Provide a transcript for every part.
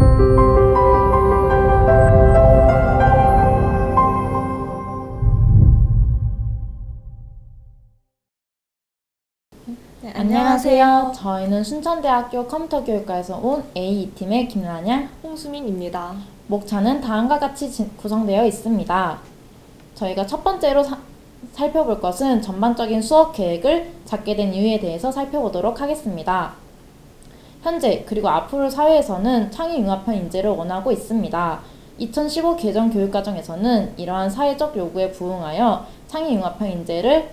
네, 안녕하세요. 저희는 순천대학교 컴퓨터교육과에서 온 A2팀의 김란양, 홍수민입니다. 목차는 다음과 같이 구성되어 있습니다. 저희가 첫 번째로 살펴볼 것은 전반적인 수업 계획을 잡게 된 이유에 대해서 살펴보도록 하겠습니다. 현재 그리고 앞으로 사회에서는 창의융합형 인재를 원하고 있습니다. 2015 개정 교육과정에서는 이러한 사회적 요구에 부응하여 창의융합형 인재를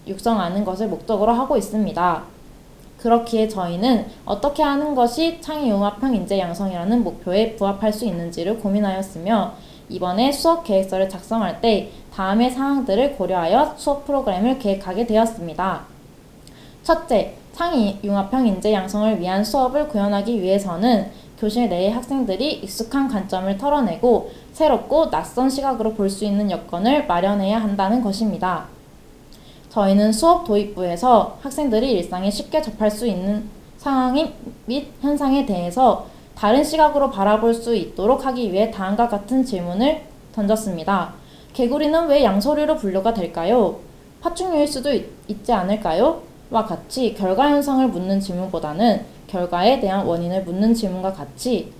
육성하는 것을 목적으로 하고 있습니다. 그렇기에 저희는 어떻게 하는 것이 창의융합형 인재 양성이라는 목표에 부합할 수 있는지를 고민하였으며, 이번에 수업 계획서를 작성할 때 다음의 사항들을 고려하여 수업 프로그램을 계획하게 되었습니다. 첫째, 창의융합형 인재 양성을 위한 수업을 구현하기 위해서는 교실 내의 학생들이 익숙한 관점을 털어내고 새롭고 낯선 시각으로 볼 수 있는 여건을 마련해야 한다는 것입니다. 저희는 수업 도입부에서 학생들이 일상에 쉽게 접할 수 있는 상황 및 현상에 대해서 다른 시각으로 바라볼 수 있도록 하기 위해 다음과 같은 질문을 던졌습니다. 개구리는 왜 양서류로 분류가 될까요? 파충류일 수도 있지 않을까요? 와 같이 결과 현상을 묻는 질문보다는 결과에 대한 원인을 묻는 질문과 같이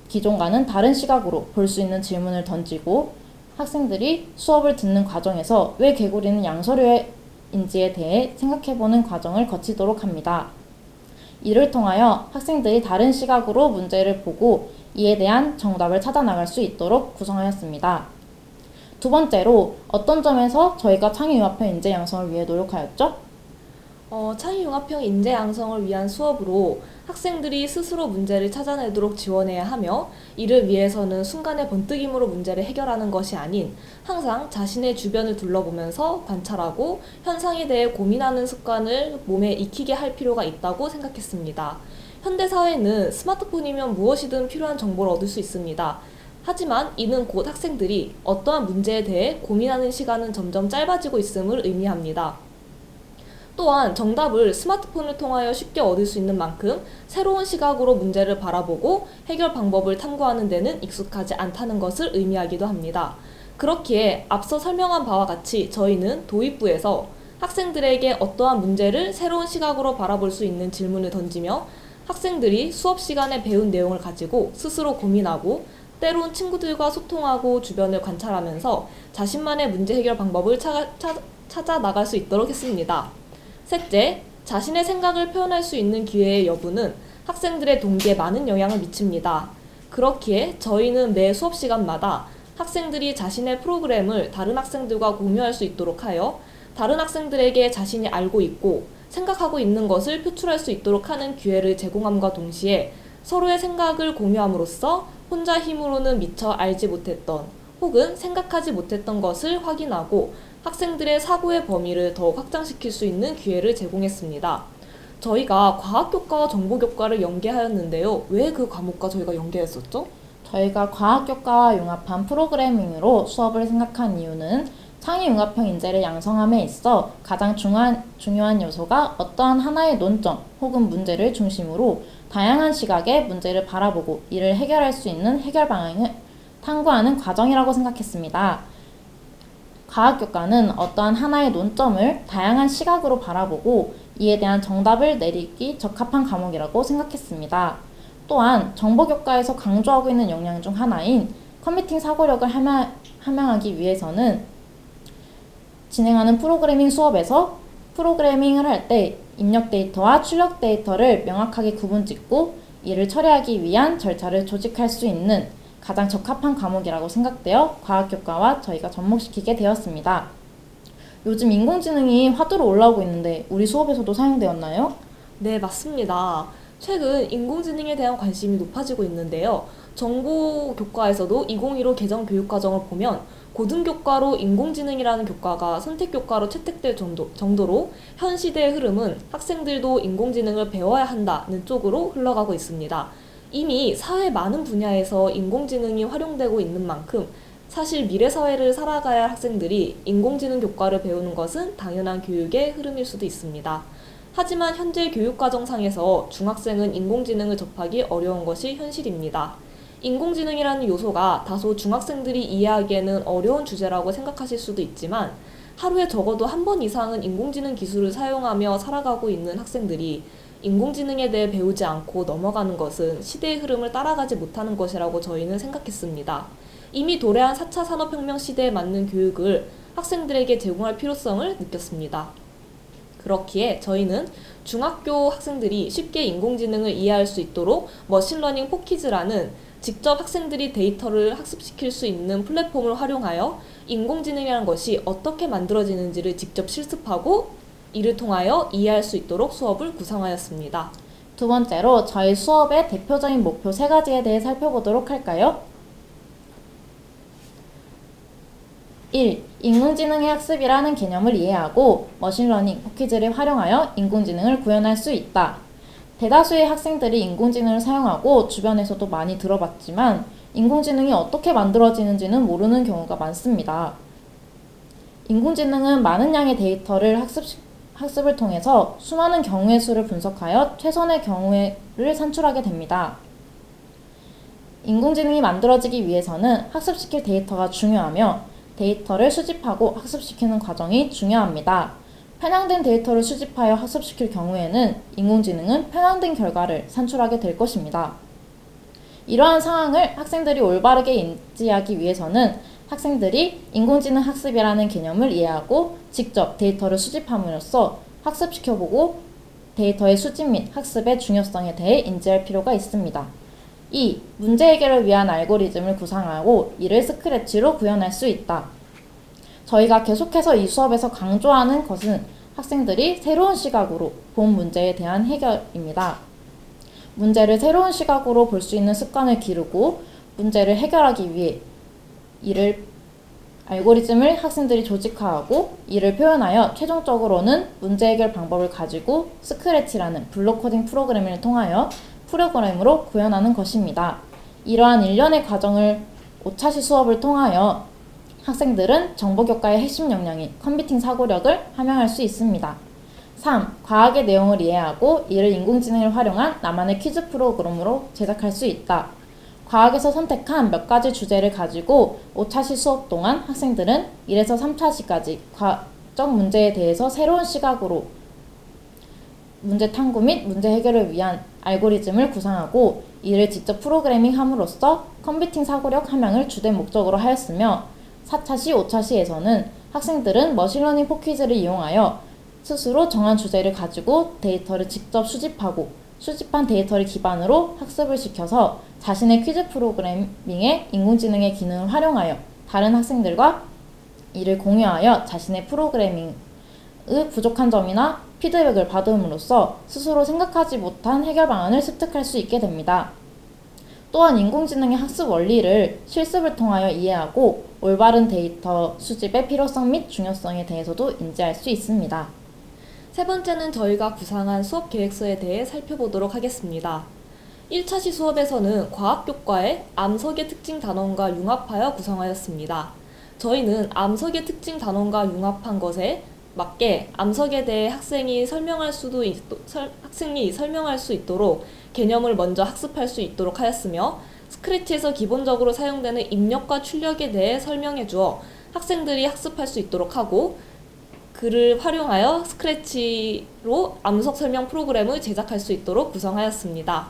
기존과는 다른 시각으로 볼 수 있는 질문을 던지고, 학생들이 수업을 듣는 과정에서 왜 개구리는 양서류인지에 대해 생각해보는 과정을 거치도록 합니다. 이를 통하여 학생들이 다른 시각으로 문제를 보고 이에 대한 정답을 찾아 나갈 수 있도록 구성하였습니다. 두 번째로, 어떤 점에서 저희가 창의융합형 인재 양성을 위해 노력하였죠? 창의융합형 인재 양성을 위한 수업으로 학생들이 스스로 문제를 찾아내도록 지원해야 하며, 이를 위해서는 순간의 번뜩임으로 문제를 해결하는 것이 아닌 항상 자신의 주변을 둘러보면서 관찰하고 현상에 대해 고민하는 습관을 몸에 익히게 할 필요가 있다고 생각했습니다. 현대사회는 스마트폰이면 무엇이든 필요한 정보를 얻을 수 있습니다. 하지만 이는 곧 학생들이 어떠한 문제에 대해 고민하는 시간은 점점 짧아지고 있음을 의미합니다. 또한 정답을 스마트폰을 통하여 쉽게 얻을 수 있는 만큼 새로운 시각으로 문제를 바라보고 해결 방법을 탐구하는 데는 익숙하지 않다는 것을 의미하기도 합니다. 그렇기에 앞서 설명한 바와 같이 저희는 도입부에서 학생들에게 어떠한 문제를 새로운 시각으로 바라볼 수 있는 질문을 던지며, 학생들이 수업 시간에 배운 내용을 가지고 스스로 고민하고 때론 친구들과 소통하고 주변을 관찰하면서 자신만의 문제 해결 방법을 찾아 나갈 수 있도록 했습니다. 셋째, 자신의 생각을 표현할 수 있는 기회의 여부는 학생들의 동기에 많은 영향을 미칩니다. 그렇기에 저희는 매 수업 시간마다 학생들이 자신의 프로그램을 다른 학생들과 공유할 수 있도록 하여 다른 학생들에게 자신이 알고 있고 생각하고 있는 것을 표출할 수 있도록 하는 기회를 제공함과 동시에 서로의 생각을 공유함으로써 혼자 힘으로는 미처 알지 못했던 혹은 생각하지 못했던 것을 확인하고 학생들의 사고의 범위를 더욱 확장시킬 수 있는 기회를 제공했습니다. 저희가 과학교과와 정보교과를 연계하였는데요. 왜 그 과목과 저희가 연계했었죠? 저희가 과학교과와 융합한 프로그래밍으로 수업을 생각한 이유는 창의융합형 인재를 양성함에 있어 가장 중요한 요소가 어떠한 하나의 논점 혹은 문제를 중심으로 다양한 시각의 문제를 바라보고 이를 해결할 수 있는 해결 방향을 탐구하는 과정이라고 생각했습니다. 과학교과는 어떠한 하나의 논점을 다양한 시각으로 바라보고 이에 대한 정답을 내리기 적합한 과목이라고 생각했습니다. 또한 정보교과에서 강조하고 있는 역량 중 하나인 커뮤니팅 사고력을 함양하기 위해서는 진행하는 프로그래밍 수업에서 프로그래밍을 할 때 입력 데이터와 출력 데이터를 명확하게 구분짓고 이를 처리하기 위한 절차를 조직할 수 있는 가장 적합한 과목이라고 생각되어 과학교과와 저희가 접목시키게 되었습니다. 요즘 인공지능이 화두로 올라오고 있는데 우리 수업에서도 사용되었나요? 네, 맞습니다. 최근 인공지능에 대한 관심이 높아지고 있는데요. 정보교과에서도 2015 개정 교육과정을 보면 고등교과로 인공지능이라는 교과가 선택교과로 채택될 정도로 현 시대의 흐름은 학생들도 인공지능을 배워야 한다는 쪽으로 흘러가고 있습니다. 이미 사회 많은 분야에서 인공지능이 활용되고 있는 만큼 사실 미래 사회를 살아가야 할 학생들이 인공지능 교과를 배우는 것은 당연한 교육의 흐름일 수도 있습니다. 하지만 현재 교육과정상에서 중학생은 인공지능을 접하기 어려운 것이 현실입니다. 인공지능이라는 요소가 다소 중학생들이 이해하기에는 어려운 주제라고 생각하실 수도 있지만 하루에 적어도 한 번 이상은 인공지능 기술을 사용하며 살아가고 있는 학생들이 인공지능에 대해 배우지 않고 넘어가는 것은 시대의 흐름을 따라가지 못하는 것이라고 저희는 생각했습니다. 이미 도래한 4차 산업혁명 시대에 맞는 교육을 학생들에게 제공할 필요성을 느꼈습니다. 그렇기에 저희는 중학교 학생들이 쉽게 인공지능을 이해할 수 있도록 머신러닝 포키즈라는 직접 학생들이 데이터를 학습시킬 수 있는 플랫폼을 활용하여 인공지능이라는 것이 어떻게 만들어지는지를 직접 실습하고 이를 통하여 이해할 수 있도록 수업을 구성하였습니다. 두 번째로 저희 수업의 대표적인 목표 3가지에 대해 살펴보도록 할까요? 1. 인공지능의 학습이라는 개념을 이해하고 머신러닝 포키즈를 활용하여 인공지능을 구현할 수 있다. 대다수의 학생들이 인공지능을 사용하고 주변에서도 많이 들어봤지만 인공지능이 어떻게 만들어지는지는 모르는 경우가 많습니다. 인공지능은 많은 양의 데이터를 학습을 통해서 수많은 경우의 수를 분석하여 최선의 경우를 산출하게 됩니다. 인공지능이 만들어지기 위해서는 학습시킬 데이터가 중요하며 데이터를 수집하고 학습시키는 과정이 중요합니다. 편향된 데이터를 수집하여 학습시킬 경우에는 인공지능은 편향된 결과를 산출하게 될 것입니다. 이러한 상황을 학생들이 올바르게 인지하기 위해서는 학생들이 인공지능 학습이라는 개념을 이해하고 직접 데이터를 수집함으로써 학습시켜보고 데이터의 수집 및 학습의 중요성에 대해 인지할 필요가 있습니다. 2. 문제 해결을 위한 알고리즘을 구상하고 이를 스크래치로 구현할 수 있다. 저희가 계속해서 이 수업에서 강조하는 것은 학생들이 새로운 시각으로 본 문제에 대한 해결입니다. 문제를 새로운 시각으로 볼 수 있는 습관을 기르고 문제를 해결하기 위해 알고리즘을 학생들이 조직화하고 이를 표현하여 최종적으로는 문제 해결 방법을 가지고 스크래치라는 블록 코딩 프로그램을 통하여 프로그램으로 구현하는 것입니다. 이러한 일련의 과정을 5차시 수업을 통하여 학생들은 정보교과의 핵심 역량인 컴퓨팅 사고력을 함양할 수 있습니다. 3. 과학의 내용을 이해하고 이를 인공지능을 활용한 나만의 퀴즈 프로그램으로 제작할 수 있다. 과학에서 선택한 몇 가지 주제를 가지고 5차시 수업 동안 학생들은 1에서 3차시까지 과학적 문제에 대해서 새로운 시각으로 문제 탐구 및 문제 해결을 위한 알고리즘을 구상하고 이를 직접 프로그래밍함으로써 컴퓨팅 사고력 함양을 주된 목적으로 하였으며 4차시, 5차시에서는 학생들은 머신러닝 포키즈를 이용하여 스스로 정한 주제를 가지고 데이터를 직접 수집하고 수집한 데이터를 기반으로 학습을 시켜서 자신의 퀴즈 프로그래밍에 인공지능의 기능을 활용하여 다른 학생들과 이를 공유하여 자신의 프로그래밍의 부족한 점이나 피드백을 받음으로써 스스로 생각하지 못한 해결 방안을 습득할 수 있게 됩니다. 또한 인공지능의 학습 원리를 실습을 통하여 이해하고 올바른 데이터 수집의 필요성 및 중요성에 대해서도 인지할 수 있습니다. 세 번째는 저희가 구상한 수업 계획서에 대해 살펴보도록 하겠습니다. 1차시 수업에서는 과학교과의 암석의 특징 단원과 융합하여 구성하였습니다. 저희는 암석의 특징 단원과 융합한 것에 맞게 암석에 대해 학생이 설명할 수 있도록 개념을 먼저 학습할 수 있도록 하였으며 스크래치에서 기본적으로 사용되는 입력과 출력에 대해 설명해 주어 학생들이 학습할 수 있도록 하고 그를 활용하여 스크래치로 암석 설명 프로그램을 제작할 수 있도록 구성하였습니다.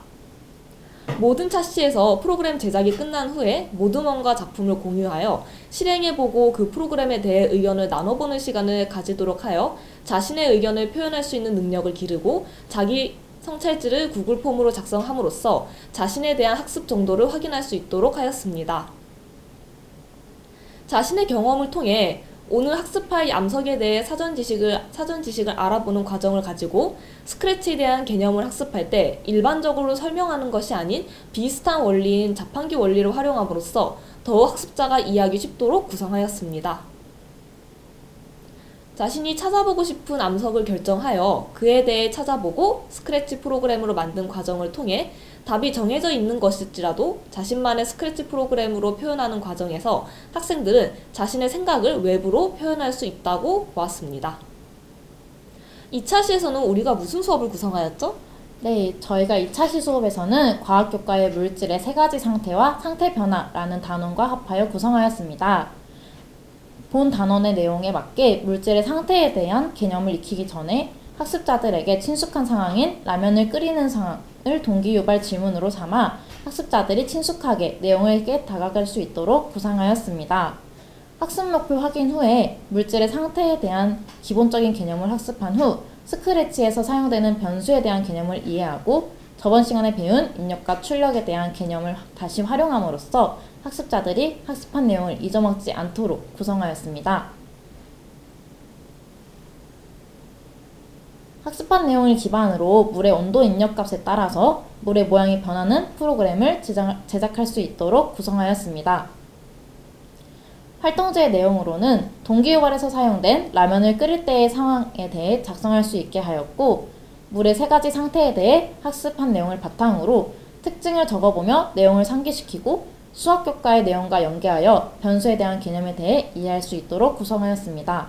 모든 차시에서 프로그램 제작이 끝난 후에 모두먼과 작품을 공유하여 실행해보고 그 프로그램에 대해 의견을 나눠보는 시간을 가지도록 하여 자신의 의견을 표현할 수 있는 능력을 기르고 자기 성찰지를 구글 폼으로 작성함으로써 자신에 대한 학습 정도를 확인할 수 있도록 하였습니다. 자신의 경험을 통해 오늘 학습할 암석에 대해 사전 지식을 알아보는 과정을 가지고 스크래치에 대한 개념을 학습할 때 일반적으로 설명하는 것이 아닌 비슷한 원리인 자판기 원리를 활용함으로써 더욱 학습자가 이해하기 쉽도록 구성하였습니다. 자신이 찾아보고 싶은 암석을 결정하여 그에 대해 찾아보고 스크래치 프로그램으로 만든 과정을 통해 답이 정해져 있는 것일지라도 자신만의 스크래치 프로그램으로 표현하는 과정에서 학생들은 자신의 생각을 외부로 표현할 수 있다고 보았습니다. 2차 시에서는 우리가 무슨 수업을 구성하였죠? 네, 저희가 2차 시 수업에서는 과학교과의 물질의 세 가지 상태와 상태 변화라는 단원과 합하여 구성하였습니다. 본 단원의 내용에 맞게 물질의 상태에 대한 개념을 익히기 전에 학습자들에게 친숙한 상황인 라면을 끓이는 상황을 동기 유발 질문으로 삼아 학습자들이 친숙하게 내용에게 다가갈 수 있도록 구상하였습니다. 학습 목표 확인 후에 물질의 상태에 대한 기본적인 개념을 학습한 후 스크래치에서 사용되는 변수에 대한 개념을 이해하고 저번 시간에 배운 입력과 출력에 대한 개념을 다시 활용함으로써 학습자들이 학습한 내용을 잊어먹지 않도록 구성하였습니다. 학습한 내용을 기반으로 물의 온도 입력값에 따라서 물의 모양이 변하는 프로그램을 제작할 수 있도록 구성하였습니다. 활동지의 내용으로는 동기유발에서 사용된 라면을 끓일 때의 상황에 대해 작성할 수 있게 하였고, 물의 세 가지 상태에 대해 학습한 내용을 바탕으로 특징을 적어보며 내용을 상기시키고 수학교과의 내용과 연계하여 변수에 대한 개념에 대해 이해할 수 있도록 구성하였습니다.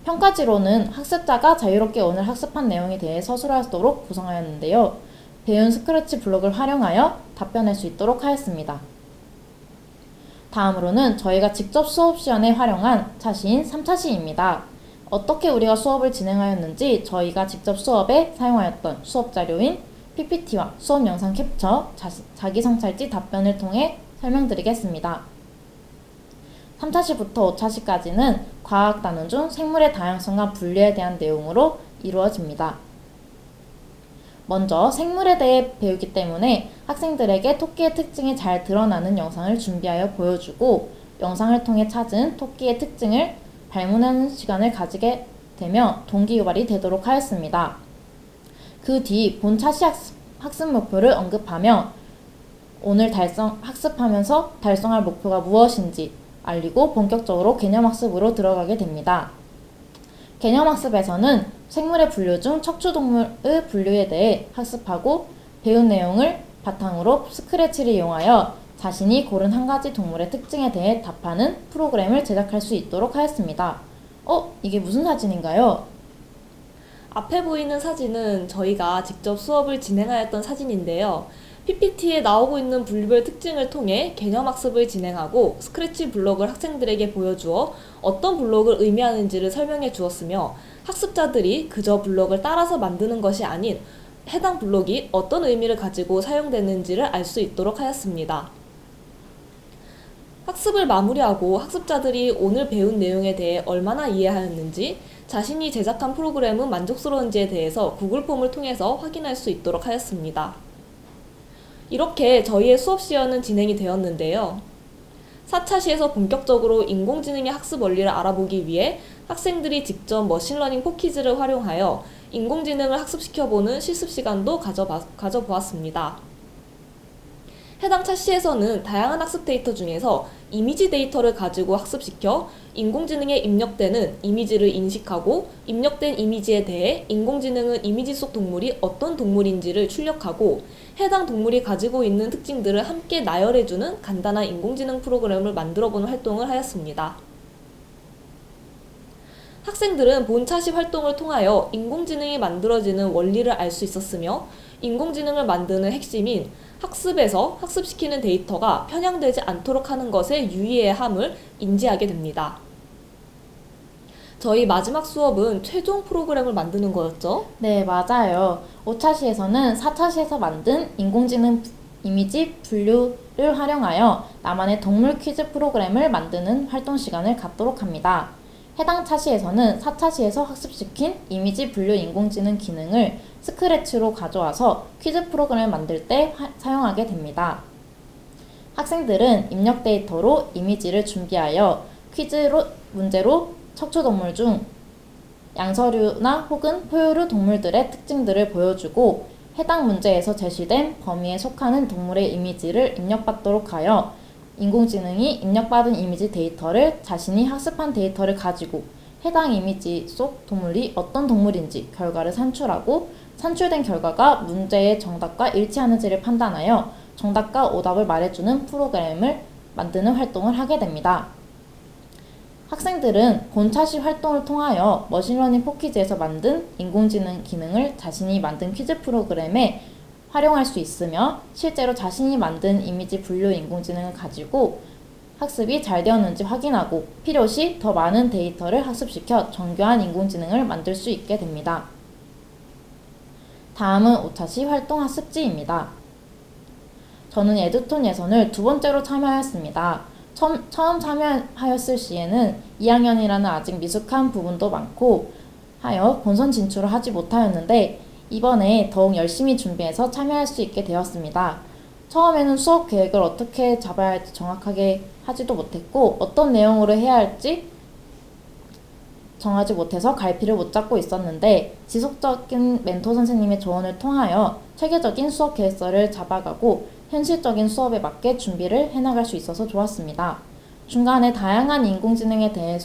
평가지로는 학습자가 자유롭게 오늘 학습한 내용에 대해 서술하도록 구성하였는데요. 배운 스크래치 블록을 활용하여 답변할 수 있도록 하였습니다. 다음으로는 저희가 직접 수업 시연에 활용한 차시인 3차 시입니다. 어떻게 우리가 수업을 진행하였는지 저희가 직접 수업에 사용하였던 수업 자료인 PPT와 수업 영상 캡처, 자기성찰지 답변을 통해 설명드리겠습니다. 3차 시부터 5차 시까지는 과학 단원 중 생물의 다양성과 분류에 대한 내용으로 이루어집니다. 먼저 생물에 대해 배우기 때문에 학생들에게 토끼의 특징이 잘 드러나는 영상을 준비하여 보여주고, 영상을 통해 찾은 토끼의 특징을 발문하는 시간을 가지게 되며 동기 유발이 되도록 하였습니다. 그 뒤 본 차시 학습 목표를 언급하며 오늘 학습하면서 달성할 목표가 무엇인지 알리고 본격적으로 개념학습으로 들어가게 됩니다. 개념학습에서는 생물의 분류 중 척추동물의 분류에 대해 학습하고, 배운 내용을 바탕으로 스크래치를 이용하여 자신이 고른 한 가지 동물의 특징에 대해 답하는 프로그램을 제작할 수 있도록 하였습니다. 이게 무슨 사진인가요? 앞에 보이는 사진은 저희가 직접 수업을 진행하였던 사진인데요. PPT에 나오고 있는 분류별 특징을 통해 개념학습을 진행하고 스크래치 블록을 학생들에게 보여주어 어떤 블록을 의미하는지를 설명해 주었으며, 학습자들이 그저 블록을 따라서 만드는 것이 아닌 해당 블록이 어떤 의미를 가지고 사용되는지를 알 수 있도록 하였습니다. 학습을 마무리하고 학습자들이 오늘 배운 내용에 대해 얼마나 이해하였는지, 자신이 제작한 프로그램은 만족스러운지에 대해서 구글 폼을 통해서 확인할 수 있도록 하였습니다. 이렇게 저희의 수업 시연은 진행이 되었는데요. 4차 시에서 본격적으로 인공지능의 학습 원리를 알아보기 위해 학생들이 직접 머신러닝 포키즈를 활용하여 인공지능을 학습시켜보는 실습 시간도 가져보았습니다. 해당 차시에서는 다양한 학습 데이터 중에서 이미지 데이터를 가지고 학습시켜 인공지능에 입력되는 이미지를 인식하고, 입력된 이미지에 대해 인공지능은 이미지 속 동물이 어떤 동물인지를 출력하고 해당 동물이 가지고 있는 특징들을 함께 나열해주는 간단한 인공지능 프로그램을 만들어보는 활동을 하였습니다. 학생들은 본 차시 활동을 통하여 인공지능이 만들어지는 원리를 알 수 있었으며, 인공지능을 만드는 핵심인 학습에서 학습시키는 데이터가 편향되지 않도록 하는 것에 유의해야 함을 인지하게 됩니다. 저희 마지막 수업은 최종 프로그램을 만드는 거였죠? 네, 맞아요. 5차 시에서는 4차 시에서 만든 인공지능 이미지 분류를 활용하여 나만의 동물 퀴즈 프로그램을 만드는 활동 시간을 갖도록 합니다. 해당 차시에서는 4차 시에서 학습시킨 이미지 분류 인공지능 기능을 스크래치로 가져와서 퀴즈 프로그램을 만들 때 사용하게 됩니다. 학생들은 입력 데이터로 이미지를 준비하여 문제로 척추동물 중 양서류나 혹은 포유류 동물들의 특징들을 보여주고, 해당 문제에서 제시된 범위에 속하는 동물의 이미지를 입력받도록 하여 인공지능이 입력받은 이미지 데이터를 자신이 학습한 데이터를 가지고 해당 이미지 속 동물이 어떤 동물인지 결과를 산출하고, 산출된 결과가 문제의 정답과 일치하는지를 판단하여 정답과 오답을 말해주는 프로그램을 만드는 활동을 하게 됩니다. 학생들은 본차시 활동을 통하여 머신러닝 포키즈에서 만든 인공지능 기능을 자신이 만든 퀴즈 프로그램에 활용할 수 있으며 실제로 자신이 만든 이미지 분류 인공지능을 가지고 학습이 잘 되었는지 확인하고 필요시 더 많은 데이터를 학습시켜 정교한 인공지능을 만들 수 있게 됩니다. 다음은 5차시 활동 학습지입니다. 저는 에듀톤 예선을 두 번째로 참여하였습니다. 처음 참여하였을 시에는 2학년이라는 아직 미숙한 부분도 많고 하여 본선 진출을 하지 못하였는데 이번에 더욱 열심히 준비해서 참여할 수 있게 되었습니다. 처음에는 수업 계획을 어떻게 잡아야 할지 정확하게 하지도 못했고 어떤 내용으로 해야 할지 정하지 못해서 갈피를 못 잡고 있었는데 지속적인 멘토 선생님의 조언을 통하여 체계적인 수업 계획서를 잡아가고 현실적인 수업에 맞게 준비를 해나갈 수 있어서 좋았습니다. 중간에 다양한 인공지능에 대해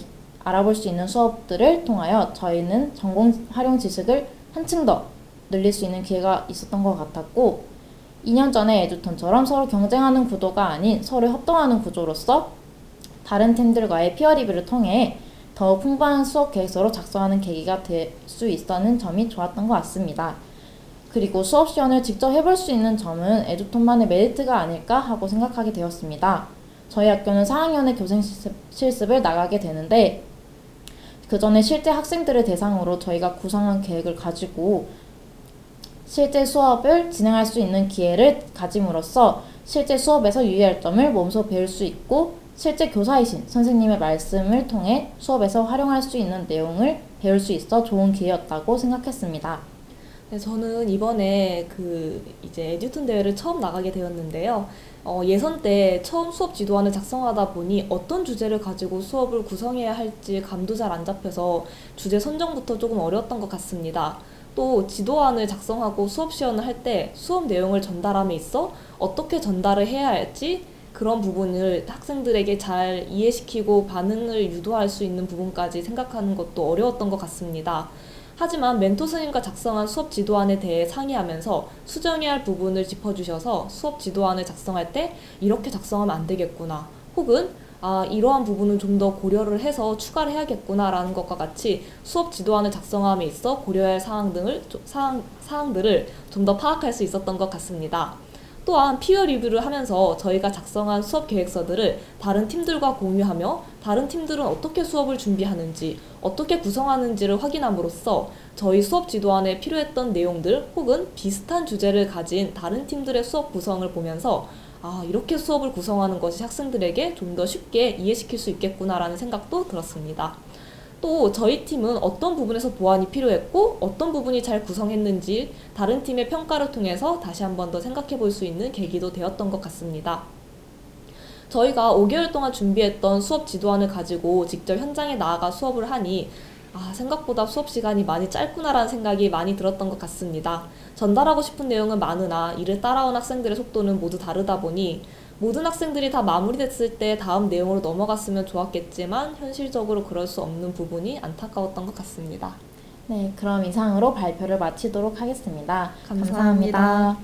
알아볼 수 있는 수업들을 통하여 저희는 전공 활용 지식을 한층 더 늘릴 수 있는 기회가 있었던 것 같았고 2년 전에 에듀톤처럼 서로 경쟁하는 구도가 아닌 서로 협동하는 구조로서 다른 팀들과의 피어 리뷰를 통해 더욱 풍부한 수업 계획서로 작성하는 계기가 될 수 있었는 점이 좋았던 것 같습니다. 그리고 수업 시연을 직접 해볼 수 있는 점은 에듀톤만의 메리트가 아닐까 하고 생각하게 되었습니다. 저희 학교는 4학년에 교생 실습을 나가게 되는데 그 전에 실제 학생들을 대상으로 저희가 구상한 계획을 가지고 실제 수업을 진행할 수 있는 기회를 가짐으로써 실제 수업에서 유의할 점을 몸소 배울 수 있고 실제 교사이신 선생님의 말씀을 통해 수업에서 활용할 수 있는 내용을 배울 수 있어 좋은 기회였다고 생각했습니다. 네, 저는 이번에 이제 에듀톤 대회를 처음 나가게 되었는데요. 예선 때 처음 수업 지도안을 작성하다 보니 어떤 주제를 가지고 수업을 구성해야 할지 감도 잘 안 잡혀서 주제 선정부터 조금 어려웠던 것 같습니다. 또 지도안을 작성하고 수업 시연을 할 때 수업 내용을 전달함에 있어 어떻게 전달을 해야 할지 그런 부분을 학생들에게 잘 이해시키고 반응을 유도할 수 있는 부분까지 생각하는 것도 어려웠던 것 같습니다. 하지만 멘토 스님과 작성한 수업 지도안에 대해 상의하면서 수정해야 할 부분을 짚어주셔서 수업 지도안을 작성할 때 이렇게 작성하면 안 되겠구나 혹은 이러한 부분은 좀 더 고려를 해서 추가를 해야겠구나 라는 것과 같이 수업 지도안을 작성함에 있어 고려해야 할 사항들을 좀 더 파악할 수 있었던 것 같습니다. 또한 피어 리뷰를 하면서 저희가 작성한 수업 계획서들을 다른 팀들과 공유하며 다른 팀들은 어떻게 수업을 준비하는지 어떻게 구성하는지를 확인함으로써 저희 수업 지도안에 필요했던 내용들 혹은 비슷한 주제를 가진 다른 팀들의 수업 구성을 보면서 이렇게 수업을 구성하는 것이 학생들에게 좀 더 쉽게 이해시킬 수 있겠구나라는 생각도 들었습니다. 또 저희 팀은 어떤 부분에서 보완이 필요했고 어떤 부분이 잘 구성했는지 다른 팀의 평가를 통해서 다시 한 번 더 생각해 볼 수 있는 계기도 되었던 것 같습니다. 저희가 5개월 동안 준비했던 수업 지도안을 가지고 직접 현장에 나아가 수업을 하니 생각보다 수업 시간이 많이 짧구나라는 생각이 많이 들었던 것 같습니다. 전달하고 싶은 내용은 많으나 이를 따라온 학생들의 속도는 모두 다르다 보니 모든 학생들이 다 마무리됐을 때 다음 내용으로 넘어갔으면 좋았겠지만 현실적으로 그럴 수 없는 부분이 안타까웠던 것 같습니다. 네, 그럼 이상으로 발표를 마치도록 하겠습니다. 감사합니다.